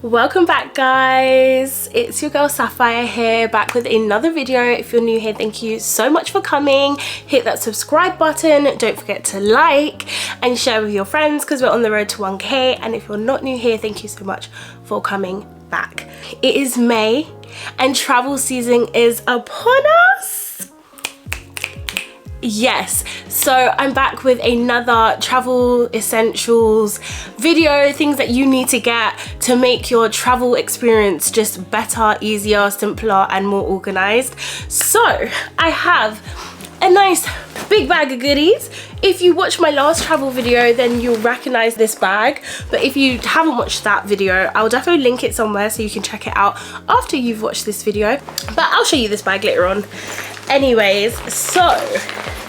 Welcome back, guys. It's your girl Sapphire here, back with another video. If you're new here, thank you so much for coming. Hit that subscribe button, don't forget to like and share with your friends because we're on the road to 1K. And if you're not new here, thank you so much for coming back. It is May and travel season is upon us. Yes, so I'm back with another travel essentials video, things that you need to get to make your travel experience just better, easier, simpler and more organized. So I have a nice big bag of goodies. If you watched my last travel video, then you'll recognize this bag, but if you haven't watched that video, I'll definitely link it somewhere so you can check it out after you've watched this video, but I'll show you this bag later on. Anyways, so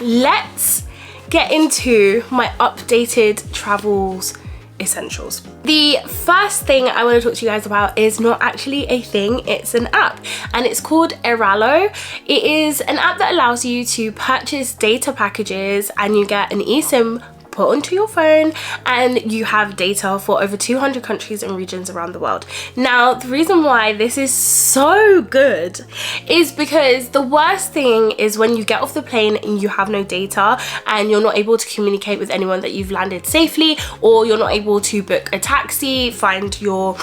let's get into my updated travels essentials. The first thing I want to talk to you guys about is not actually a thing, it's an app, and it's called Eralo. It is an app that allows you to purchase data packages and you get an eSIM put onto your phone and you have data for over 200 countries and regions around the world. Now, the reason why this is so good is because the worst thing is when you get off the plane and you have no data and you're not able to communicate with anyone that you've landed safely, or you're not able to book a taxi, find your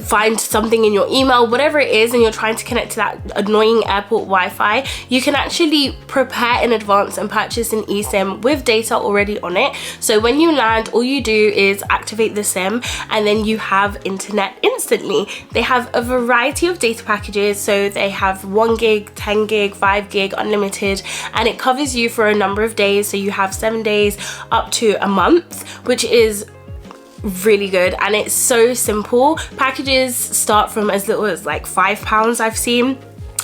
find something in your email, whatever it is, and you're trying to connect to that annoying airport Wi-Fi. You can actually prepare in advance and purchase an eSIM with data already on it. So when you land, all you do is activate the SIM and then you have internet instantly. They have a variety of data packages. So they have 1 gig, 10 gig, 5 gig, unlimited, and it covers you for a number of days. So you have 7 days up to a month, which is really good, and it's so simple. Packages start from as little as like £5 I've seen,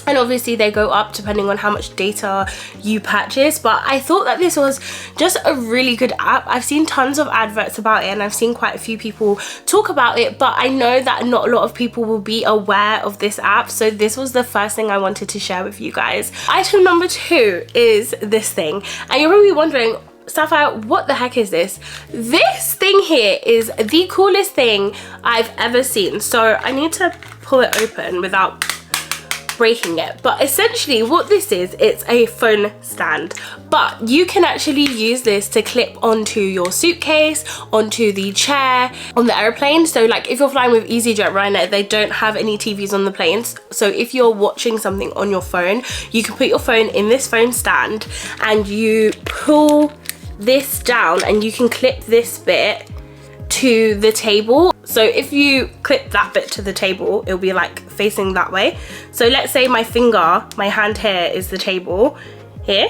and obviously they go up depending on how much data you purchase, but I thought that this was just a really good app. I've seen tons of adverts about it and I've seen quite a few people talk about it, but I know that not a lot of people will be aware of this app, so this was the first thing I wanted to share with you guys. Item number 2 is this thing, and you're probably wondering, Sapphire, what the heck is this? This thing here is the coolest thing I've ever seen. So I need to pull it open without breaking it, but essentially what this is, it's a phone stand, but you can actually use this to clip onto your suitcase, onto the chair on the airplane. So like if you're flying with EasyJet right now, they don't have any TVs on the planes, so if you're watching something on your phone, you can put your phone in this phone stand and you pull this down and you can clip this bit to the table. So if you clip that bit to the table, it'll be like facing that way. So let's say my hand here is the table here,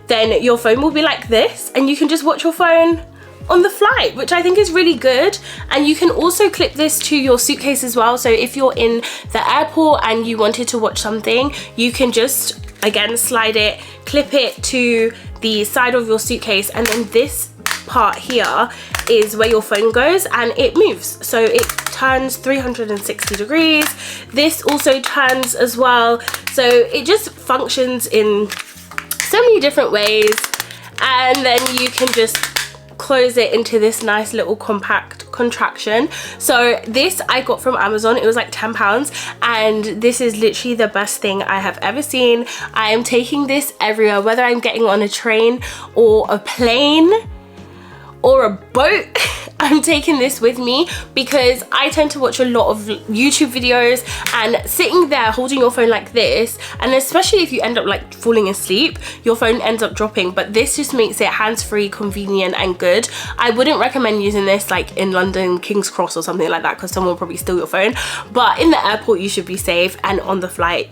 then your phone will be like this and you can just watch your phone on the flight, which I think is really good. And you can also clip this to your suitcase as well. So if you're in the airport and you wanted to watch something, you can just again slide it, clip it to the side of your suitcase, and then this part here is where your phone goes and it moves. So it turns 360 degrees. This also turns as well. So it just functions in so many different ways, and then you can just close it into this nice little compact contraction. So this I got from Amazon. It was like £10, and this is literally the best thing I have ever seen. I am taking this everywhere, whether I'm getting on a train or a plane or a boat. I'm taking this with me because I tend to watch a lot of YouTube videos, and sitting there holding your phone like this, and especially if you end up like falling asleep, your phone ends up dropping, but this just makes it hands-free, convenient and good. I wouldn't recommend using this like in London, King's Cross or something like that, because someone will probably steal your phone, but in the airport you should be safe, and on the flight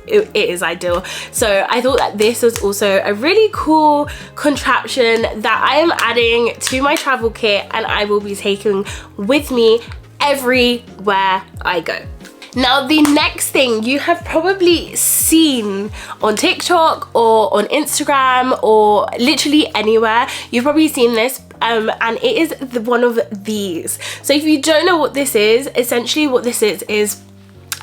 it is ideal. So I thought that this was also a really cool contraption that I am adding to my travel kit and I will be taking with me everywhere I go. Now, the next thing you have probably seen on TikTok or on Instagram or literally anywhere, you've probably seen this, and it is one of these. So if you don't know what this is, essentially what this is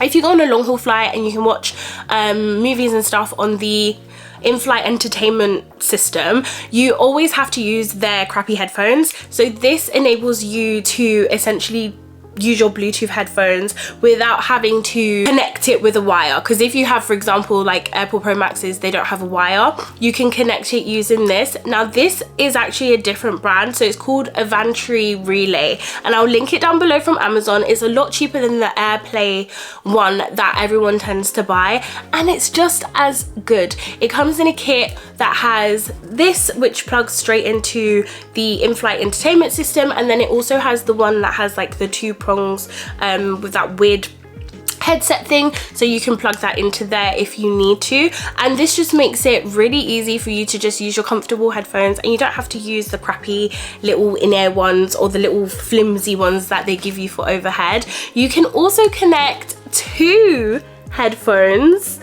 if you go on a long haul flight and you can watch movies and stuff on the in-flight entertainment system, you always have to use their crappy headphones. So this enables you to essentially use your Bluetooth headphones without having to connect it with a wire. Because if you have, for example, like AirPod Pro Maxes, they don't have a wire, you can connect it using this. Now this is actually a different brand, so it's called Avantry Relay, and I'll link it down below from Amazon. It's a lot cheaper than the AirPlay one that everyone tends to buy, and it's just as good. It comes in a kit that has this, which plugs straight into the in-flight entertainment system, and then it also has the one that has like the 2 prongs with that weird headset thing, so you can plug that into there if you need to. And this just makes it really easy for you to just use your comfortable headphones, and you don't have to use the crappy little in-ear ones or the little flimsy ones that they give you for overhead. You can also connect 2 headphones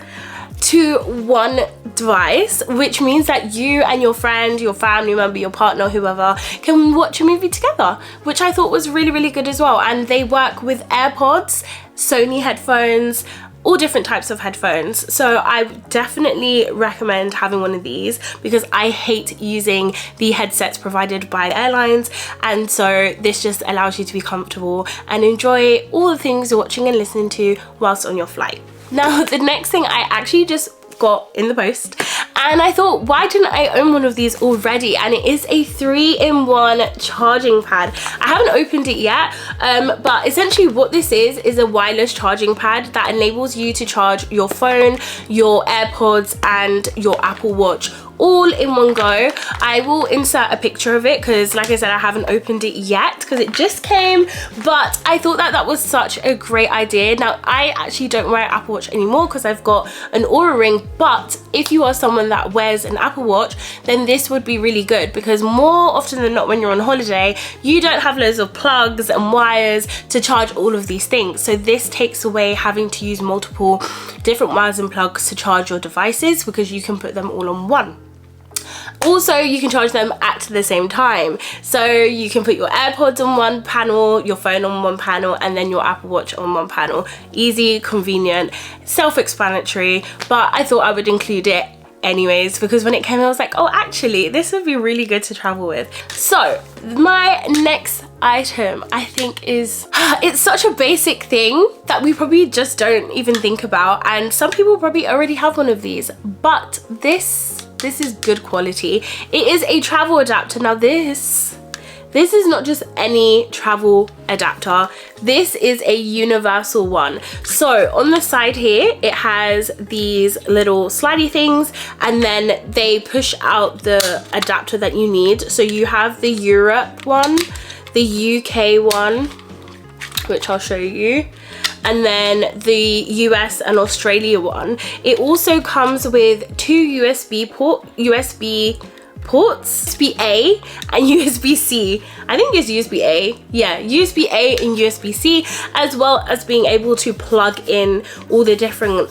to one device, which means that you and your friend, your family member, your partner, whoever, can watch a movie together, which I thought was really, really good as well. And they work with AirPods, Sony headphones, all different types of headphones. So I definitely recommend having one of these, because I hate using the headsets provided by airlines, and so this just allows you to be comfortable and enjoy all the things you're watching and listening to whilst on your flight. Now, the next thing I actually just got in the post, and I thought, why didn't I own one of these already? And it is a 3-in-1 charging pad. I haven't opened it yet, but essentially what this is a wireless charging pad that enables you to charge your phone, your AirPods, and your Apple Watch all in one go. I will insert a picture of it, because like I said, I haven't opened it yet because it just came, but I thought that was such a great idea. Now, I actually don't wear an Apple Watch anymore because I've got an Aura ring, but if you are someone that wears an Apple Watch, then this would be really good, because more often than not when you're on holiday, you don't have loads of plugs and wires to charge all of these things. So this takes away having to use multiple different wires and plugs to charge your devices, because you can put them all on one. Also, you can charge them at the same time, so you can put your AirPods on one panel, your phone on one panel, and then your Apple Watch on one panel. Easy, convenient, self-explanatory, but I thought I would include it anyways, because when it came I was like, oh, actually this would be really good to travel with. So my next item, I think, is it's such a basic thing that we probably just don't even think about, and some people probably already have one of these, but this is good quality. It is a travel adapter. Now this is not just any travel adapter, this is a universal one. So on the side here, it has these little slidey things, and then they push out the adapter that you need. So you have the Europe one, the UK one, which I'll show you, and then the US and Australia one. It also comes with 2 USB ports, USB-A and USB-C. I think it's USB-A. Yeah, USB-A and USB-C, as well as being able to plug in all the different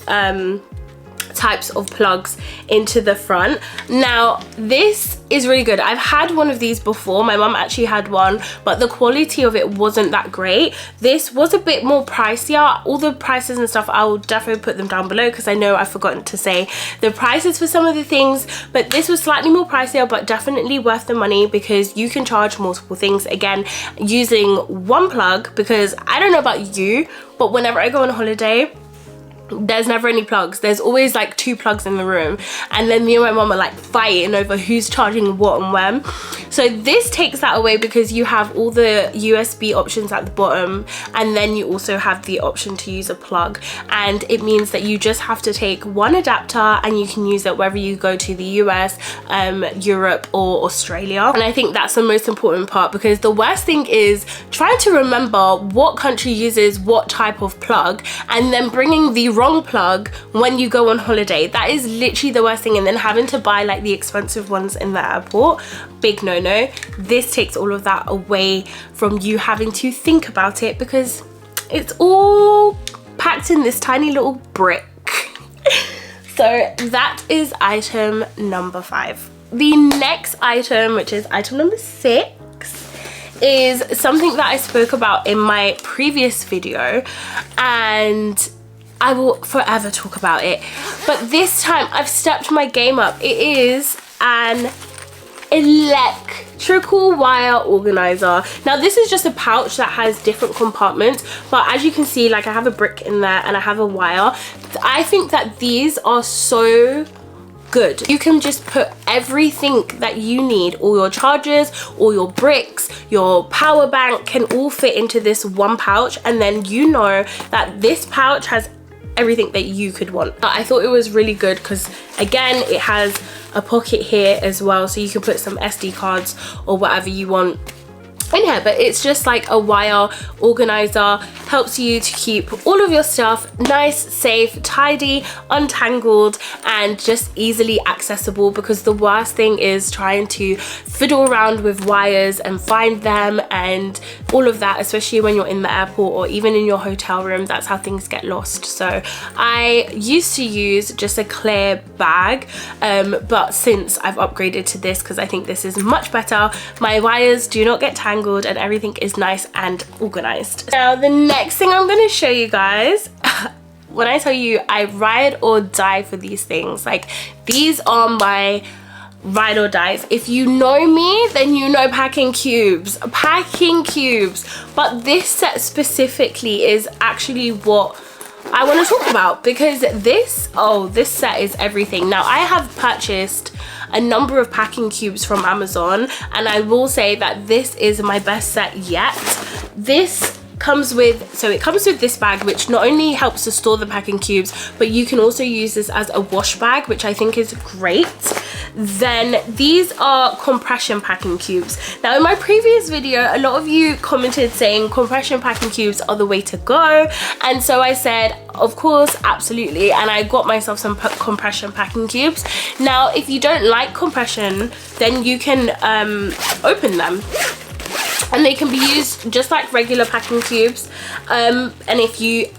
types of plugs into the front. Now, this is really good. I've had one of these before. My mum actually had one, but the quality of it wasn't that great. This was a bit more pricier. All the prices and stuff, I will definitely put them down below, because I know I've forgotten to say the prices for some of the things, but this was slightly more pricier, but definitely worth the money, because you can charge multiple things, again, using one plug. Because I don't know about you, but whenever I go on holiday, there's never any plugs. There's always like 2 plugs in the room, and then me and my mum are like fighting over who's charging what and when. So this takes that away, because you have all the USB options at the bottom, and then you also have the option to use a plug, and it means that you just have to take one adapter and you can use it wherever you go to, the US, Europe or Australia. And I think that's the most important part, because the worst thing is trying to remember what country uses what type of plug, and then bringing the wrong plug when you go on holiday. That is literally the worst thing. And then having to buy like the expensive ones in the airport, big no-no. This takes all of that away from you having to think about it, because it's all packed in this tiny little brick. So that is item number 5. The next item, which is item number 6, is something that I spoke about in my previous video, and I will forever talk about it, but this time I've stepped my game up. It is an electric electrical wire organizer. Now this is just a pouch that has different compartments, but as you can see, like I have a brick in there and I have a wire. I think that these are so good. You can just put everything that you need, all your chargers, all your bricks, your power bank can all fit into this one pouch, and then you know that this pouch has everything that you could want. I thought it was really good because again, it has a pocket here as well, so you can put some SD cards or whatever you want in here. But it's just like a wire organizer, helps you to keep all of your stuff nice, safe, tidy, untangled, and just easily accessible, because the worst thing is trying to fiddle around with wires and find them and all of that, especially when you're in the airport or even in your hotel room. That's how things get lost. So I used to use just a clear bag, but since I've upgraded to this, because I think this is much better, my wires do not get tangled and everything is nice and organized. Now the next thing I'm going to show you guys, when I tell you I ride or die for these things, like these are my ride or dies. If you know me, then you know packing cubes, but this set specifically is actually what I want to talk about, because this set is everything. Now I have purchased a number of packing cubes from Amazon, and I will say that this is my best set yet. This comes with, so it comes with this bag, which not only helps to store the packing cubes, but you can also use this as a wash bag, which I think is great. Then these are compression packing cubes. Now in my previous video, a lot of you commented saying compression packing cubes are the way to go, and so I said of course, absolutely, and I got myself some compression packing cubes. Now if you don't like compression, then you can open them, and they can be used just like regular packing cubes, and if you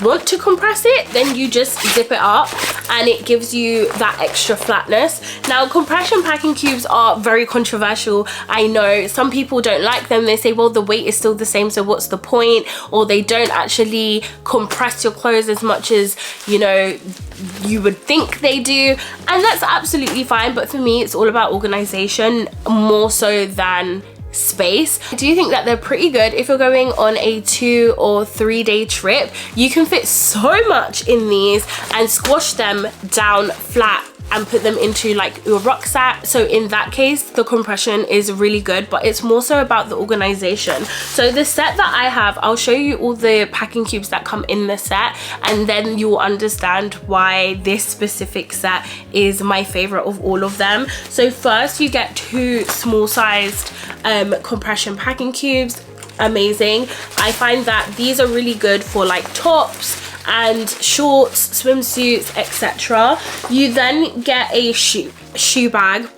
want to compress it, then you just zip it up and it gives you that extra flatness. Now compression packing cubes are very controversial. I know some people don't like them. They say, well, the weight is still the same, so what's the point? Or they don't actually compress your clothes as much as, you know, you would think they do, and that's absolutely fine. But for me, it's all about organization more so than space. I do think that they're pretty good if you're going on a 2 or 3 day trip. You can fit so much in these and squash them down flat and put them into like your rucksack. So in that case, the compression is really good, but it's more so about the organization. So the set that I have, I'll show you all the packing cubes that come in the set, and then you will understand why this specific set is my favorite of all of them. So first you get 2 small sized compression packing cubes. Amazing. I find that these are really good for like tops and shorts, swimsuits, etc. You then get a shoe bag,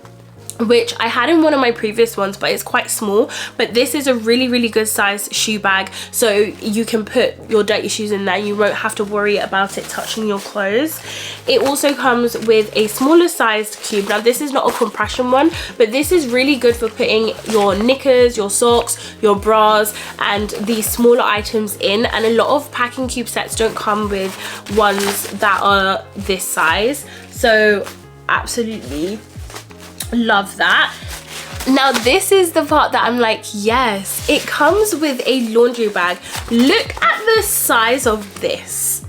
which I had in one of my previous ones, but it's quite small. But this is a really good size shoe bag, so you can put your dirty shoes in there. You won't have to worry about it touching your clothes. It also comes with a smaller sized cube. Now this is not a compression one, but this is really good for putting your knickers, your socks, your bras, and these smaller items in. And a lot of packing cube sets don't come with ones that are this size, so absolutely love that. Now this is the part that I'm like, yes, it comes with a laundry bag. Look at the size of this.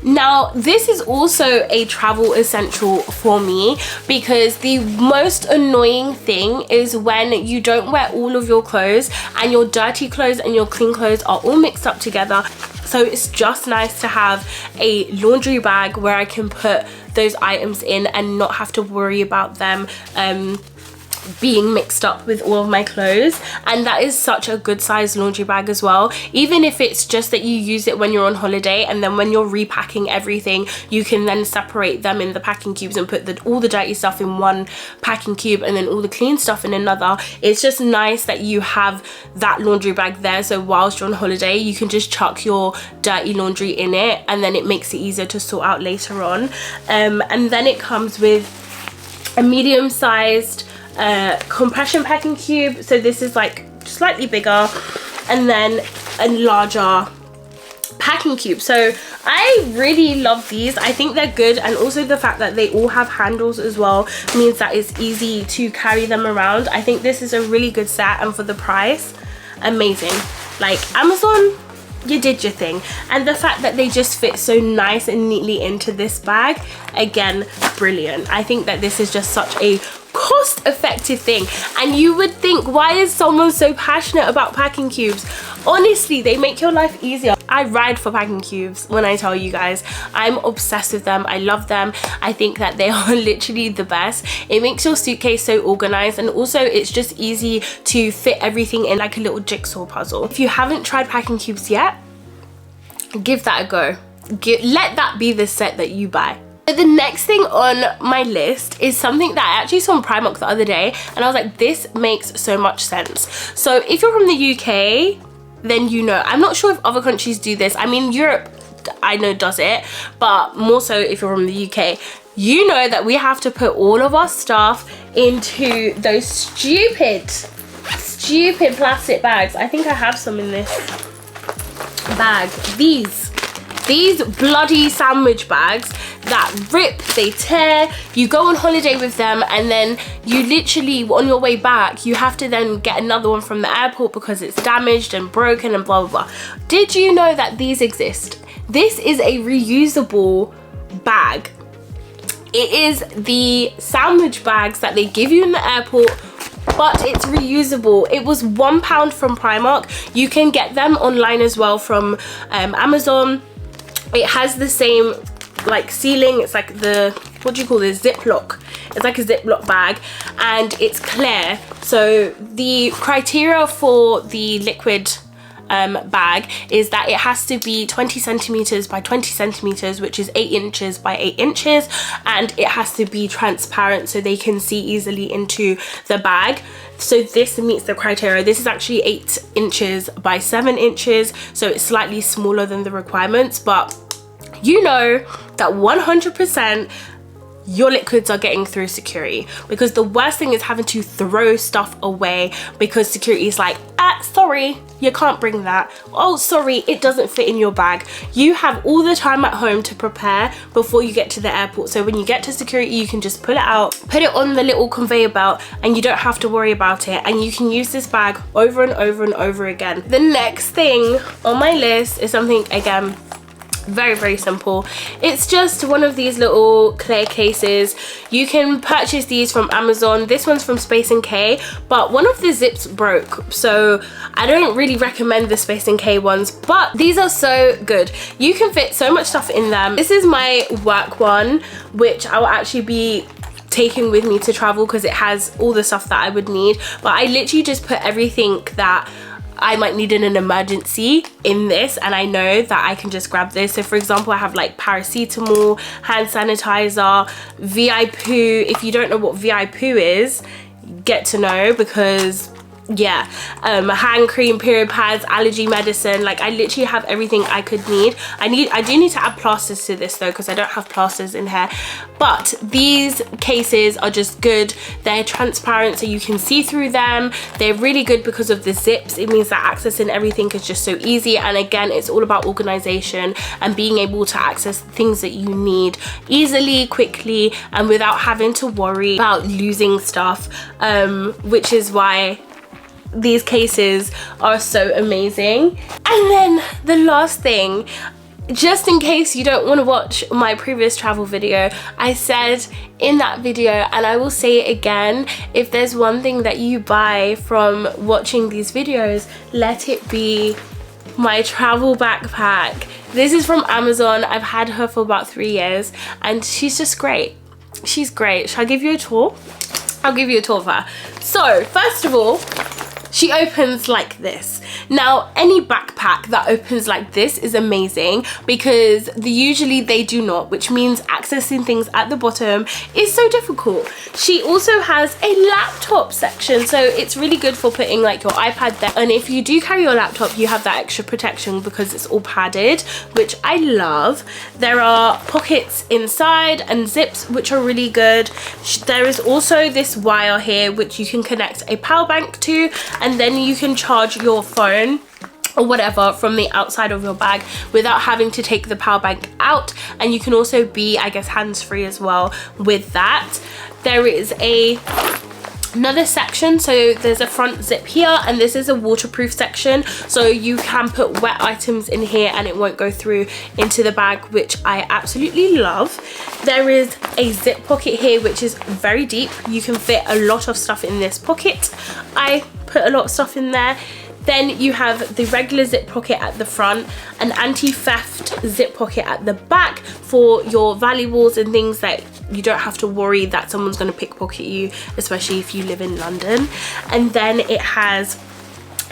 Now this is also a travel essential for me, because the most annoying thing is when you don't wear all of your clothes and your dirty clothes and your clean clothes are all mixed up together. So it's just nice to have a laundry bag where I can put those items in and not have to worry about them being mixed up with all of my clothes. And that is such a good size laundry bag as well, even if it's just that you use it when you're on holiday, and then when you're repacking everything, you can then separate them in the packing cubes and put all the dirty stuff in one packing cube and then all the clean stuff in another. It's just nice that you have that laundry bag there, so whilst you're on holiday you can just chuck your dirty laundry in it, and then it makes it easier to sort out later on. And then it comes with a medium-sized compression packing cube, so this is like slightly bigger, and then a larger packing cubes. So I really love these. I think they're good, and also the fact that they all have handles as well means that it's easy to carry them around. I think this is a really good set, and for the price, amazing. Like, Amazon, you did your thing. And the fact that they just fit so nice and neatly into this bag, again, brilliant. I think that this is just such a cost-effective thing. And you would think, why is someone so passionate about packing cubes? Honestly, they make your life easier. I ride for packing cubes when I tell you guys. I'm obsessed with them. I love them. I think that they are literally the best. It makes your suitcase so organized, and also it's just easy to fit everything in like a little jigsaw puzzle. If you haven't tried packing cubes yet, give that a go. Let that be the set that you buy. So the next thing on my list is something that I actually saw on Primark the other day, and I was like, this makes so much sense. So if you're from the UK, then you know. I'm not sure if other countries do this. I mean, Europe, I know, does it, but more so if you're from the UK. You know that we have to put all of our stuff into those stupid plastic bags. I think I have some in this bag. These bloody sandwich bags that rip, they tear. You go on holiday with them, and then you literally, on your way back, you have to then get another one from the airport because it's damaged and broken and blah, blah, blah. Did you know that these exist? This is a reusable bag. It is the sandwich bags that they give you in the airport, but it's reusable. It was £1 from Primark. You can get them online as well from Amazon. It has the same like sealing. It's like the, what do you call this, Ziploc. It's like a Ziploc bag, and it's clear. So the criteria for the liquid bag is that it has to be 20 centimeters by 20 centimeters, which is 8 inches by 8 inches, and it has to be transparent so they can see easily into the bag. So this meets the criteria. This is actually 8 inches by 7 inches, so it's slightly smaller than the requirements, but you know that 100% your liquids are getting through security, because the worst thing is having to throw stuff away because security is like, sorry, you can't bring that. Oh, sorry, it doesn't fit in your bag. You have all the time at home to prepare before you get to the airport. So when you get to security, you can just pull it out, put it on the little conveyor belt, and you don't have to worry about it. And you can use this bag over and over and over again. The next thing on my list is something, again, very, very simple. It's just one of these little clear cases. You can purchase these from Amazon. This one's from Space NK, but one of the zips broke, so I don't really recommend the Space NK ones, but these are so good. You can fit so much stuff in them. This is my work one, which I will actually be taking with me to travel because it has all the stuff that I would need, but I literally just put everything that I might need in an emergency in this, and I know that I can just grab this. So for example, I have like paracetamol, hand sanitizer, VI poo. If you don't know what VI poo is, get to know, because yeah, hand cream, period pads, allergy medicine. Like, I literally have everything I could need. I do need to add plasters to this though, because I don't have plasters in here. But these cases are just good. They're transparent so you can see through them. They're really good because of the zips. It means that accessing everything is just so easy. And again, it's all about organization and being able to access things that you need easily, quickly, and without having to worry about losing stuff, which is why these cases are so amazing. And then the last thing, just in case you don't want to watch my previous travel video, I said in that video, and I will say it again, if there's one thing that you buy from watching these videos, let it be my travel backpack. This is from Amazon. I've had her for about 3 years, and she's just great. She's great. Shall I give you a tour? I'll give you a tour of her. So first of all, she opens like this. Now, any backpack that opens like this is amazing, because usually they do not, which means accessing things at the bottom is so difficult. She also has a laptop section, so it's really good for putting like your iPad there. And if you do carry your laptop, you have that extra protection because it's all padded, which I love. There are pockets inside and zips, which are really good. There is also this wire here, which you can connect a power bank to, and then you can charge your phone or whatever from the outside of your bag without having to take the power bank out. And you can also be, I guess, hands-free as well with that. There is another section, so there's a front zip here, and this is a waterproof section, so you can put wet items in here and it won't go through into the bag, which I absolutely love. There is a zip pocket here which is very deep. You can fit a lot of stuff in this pocket. I put a lot of stuff in there. Then you have the regular zip pocket at the front, an anti-theft zip pocket at the back for your valuables and things that you don't have to worry that someone's going to pickpocket you, especially if you live in London. And then it has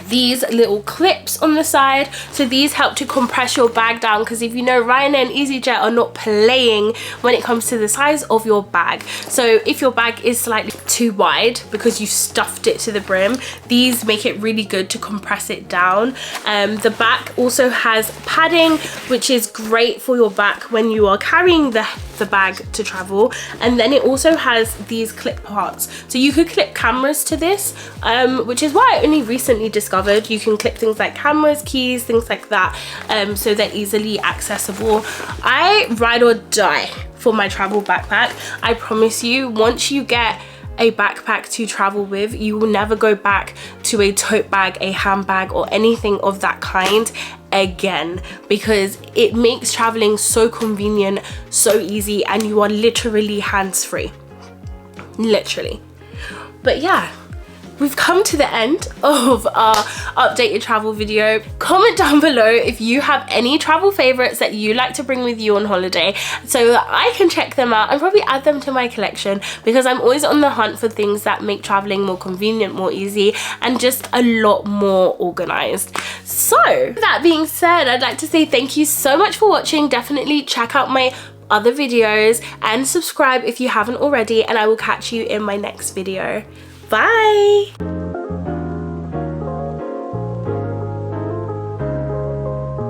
these little clips on the side, so these help to compress your bag down, because if you know, Ryanair and EasyJet are not playing when it comes to the size of your bag. So if your bag is slightly too wide because you stuffed it to the brim, these make it really good to compress it down. The back also has padding, which is great for your back when you are carrying the bag to travel. And then it also has these clip parts, so you could clip cameras to this, which is why I only recently discovered you can clip things like cameras, keys, things like that, so they're easily accessible. I ride or die for my travel backpack. I promise you, once you get a backpack to travel with, you will never go back to a tote bag, a handbag, or anything of that kind again, because it makes traveling so convenient, so easy, and you are literally hands-free, literally. But yeah, we've come to the end of our updated travel video. Comment down below if you have any travel favorites that you like to bring with you on holiday, so that I can check them out and probably add them to my collection, because I'm always on the hunt for things that make traveling more convenient, more easy, and just a lot more organized. So that being said, I'd like to say thank you so much for watching. Definitely check out my other videos and subscribe if you haven't already, and I will catch you in my next video. Bye!